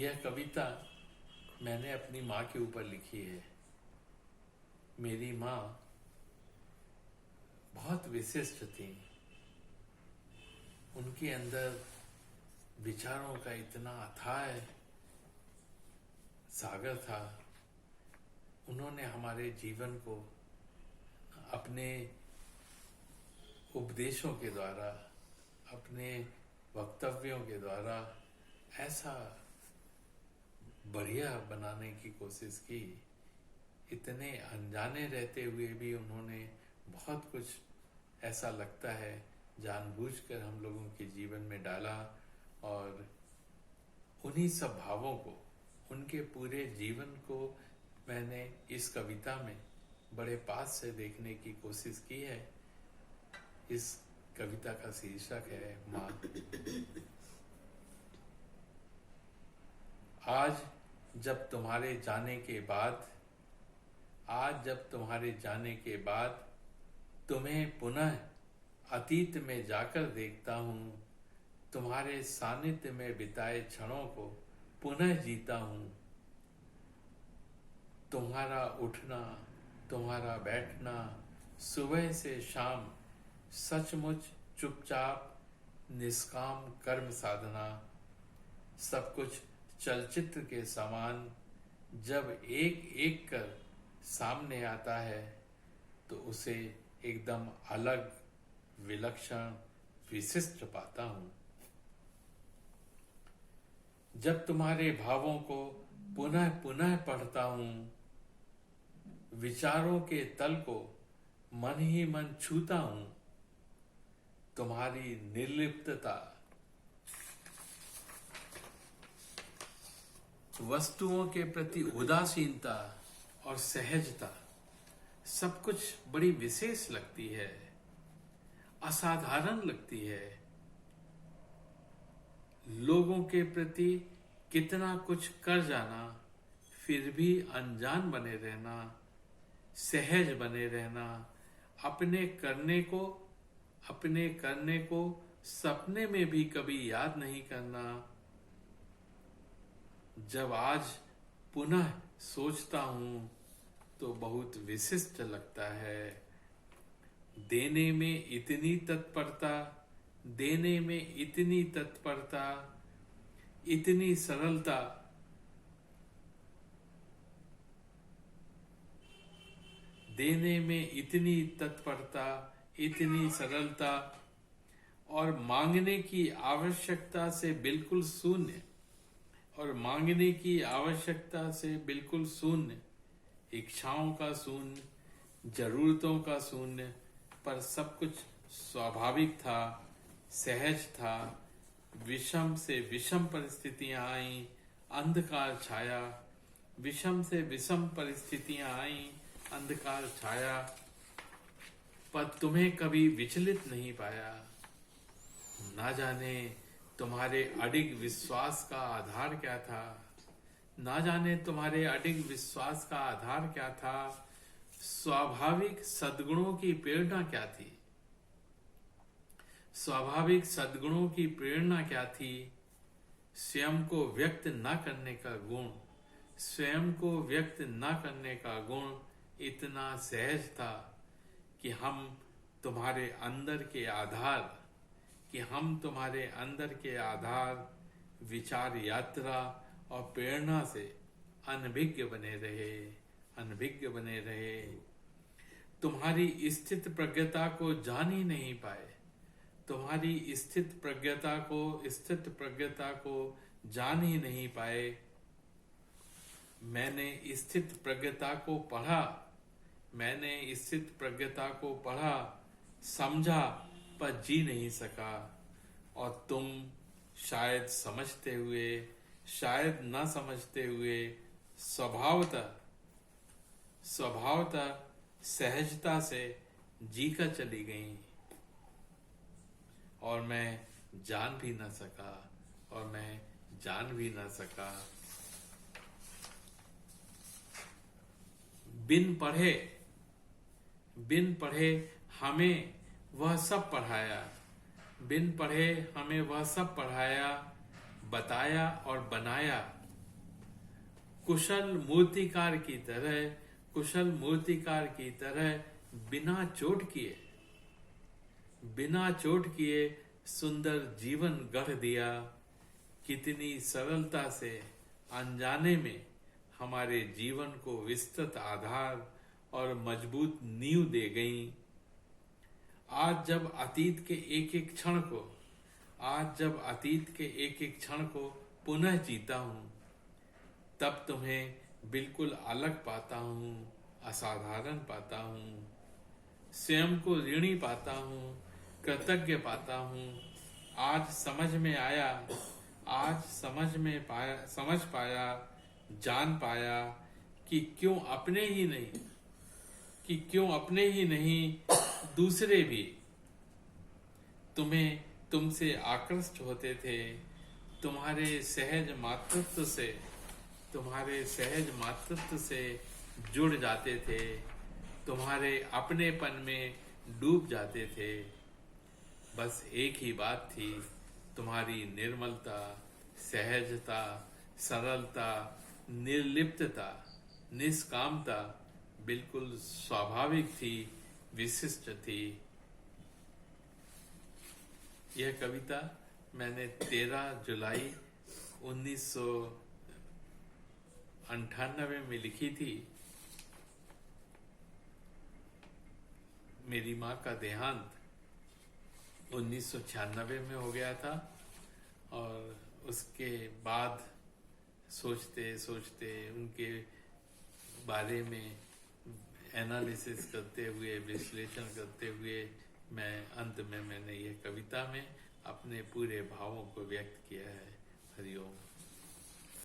यह कविता मैंने अपनी माँ के ऊपर लिखी है। मेरी माँ बहुत विशिष्ट थी। उनके अंदर विचारों का इतना अथाह सागर था। उन्होंने हमारे जीवन को अपने उपदेशों के द्वारा, अपने वक्तव्यों के द्वारा ऐसा बढ़िया बनाने की कोशिश की। इतने अनजाने रहते हुए भी उन्होंने बहुत कुछ ऐसा लगता है जानबूझकर हम लोगों के जीवन में डाला, और उन्हीं सब भावों को, उनके पूरे जीवन को मैंने इस कविता में बड़े पास से देखने की कोशिश की है। इस कविता का शीर्षक है माँ। आज जब तुम्हारे जाने के बाद तुम्हें पुनः अतीत में जाकर देखता हूँ, तुम्हारे सानिध्य में बिताए क्षणों को पुनः जीता हूँ। तुम्हारा उठना, तुम्हारा बैठना, सुबह से शाम, सचमुच चुपचाप निष्काम कर्म साधना, सब कुछ चलचित्र के समान जब एक एक कर सामने आता है तो उसे एकदम अलग, विलक्षण, विशिष्ट पाता हूँ। जब तुम्हारे भावों को पुनः पुनः पढ़ता हूँ, विचारों के तल को मन ही मन छूता हूँ, तुम्हारी निर्लिप्तता, वस्तुओं के प्रति उदासीनता और सहजता सब कुछ बड़ी विशेष लगती है, असाधारण लगती है। लोगों के प्रति कितना कुछ कर जाना, फिर भी अनजान बने रहना, सहज बने रहना, अपने करने को सपने में भी कभी याद नहीं करना। जब आज पुनः सोचता हूँ तो बहुत विशिष्ट लगता है। देने में इतनी तत्परता, देने में इतनी तत्परता, इतनी सरलता, देने में इतनी तत्परता, इतनी सरलता, और मांगने की आवश्यकता से बिल्कुल शून्य, इच्छाओं का शून्य, जरूरतों का शून्य, पर सब कुछ स्वाभाविक था, सहज था। विषम से विषम परिस्थितियां आईं, अंधकार छाया, विषम से विषम परिस्थितियां आईं, अंधकार छाया, पर तुम्हें कभी विचलित नहीं पाया। ना जाने तुम्हारे अडिग विश्वास का आधार क्या था, स्वाभाविक सद्गुणों की प्रेरणा क्या थी, स्वयं को व्यक्त न करने का गुण इतना सहज था कि हम तुम्हारे अंदर के आधार, विचार यात्रा और प्रेरणा से अनभिज्ञ बने रहे। तुम्हारी स्थित प्रज्ञता को जान ही नहीं पाए, मैंने स्थित प्रज्ञता को पढ़ा, समझा, पर जी नहीं सका। और तुम शायद न समझते हुए स्वभावतः सहजता से जीकर चली गईं, और मैं जान भी न सका। बिन पढ़े हमें वह सब पढ़ाया, बताया और बनाया, कुशल मूर्तिकार की तरह, कुशल मूर्तिकार की तरह बिना चोट किए सुंदर जीवन गढ़ दिया। कितनी सरलता से अनजाने में हमारे जीवन को विस्तृत आधार और मजबूत नींव दे गईं। आज जब अतीत के एक एक क्षण को पुनः जीता हूं, तब तुम्हें बिल्कुल अलग पाता हूं, असाधारण पाता हूं, स्वयं को ऋणी पाता हूं, कृतज्ञ पाता हूं। आज समझ पाया, जान पाया कि क्यों अपने ही नहीं दूसरे भी तुमसे आकृष्ट होते थे। तुम्हारे सहज मातृत्व से जुड़ जाते थे, तुम्हारे अपनेपन में डूब जाते थे। बस एक ही बात थी, तुम्हारी निर्मलता, सहजता, सरलता, निर्लिप्तता, निष्कामता बिल्कुल स्वाभाविक थी, विशिष्ट थी। यह कविता मैंने 13 जुलाई 1998 में लिखी थी। मेरी माँ का देहांत 1996 में हो गया था, और उसके बाद सोचते सोचते उनके बारे में एनालिसिस करते हुए, विश्लेषण करते हुए मैंने यह कविता में अपने पूरे भावों को व्यक्त किया है। हरि ओम।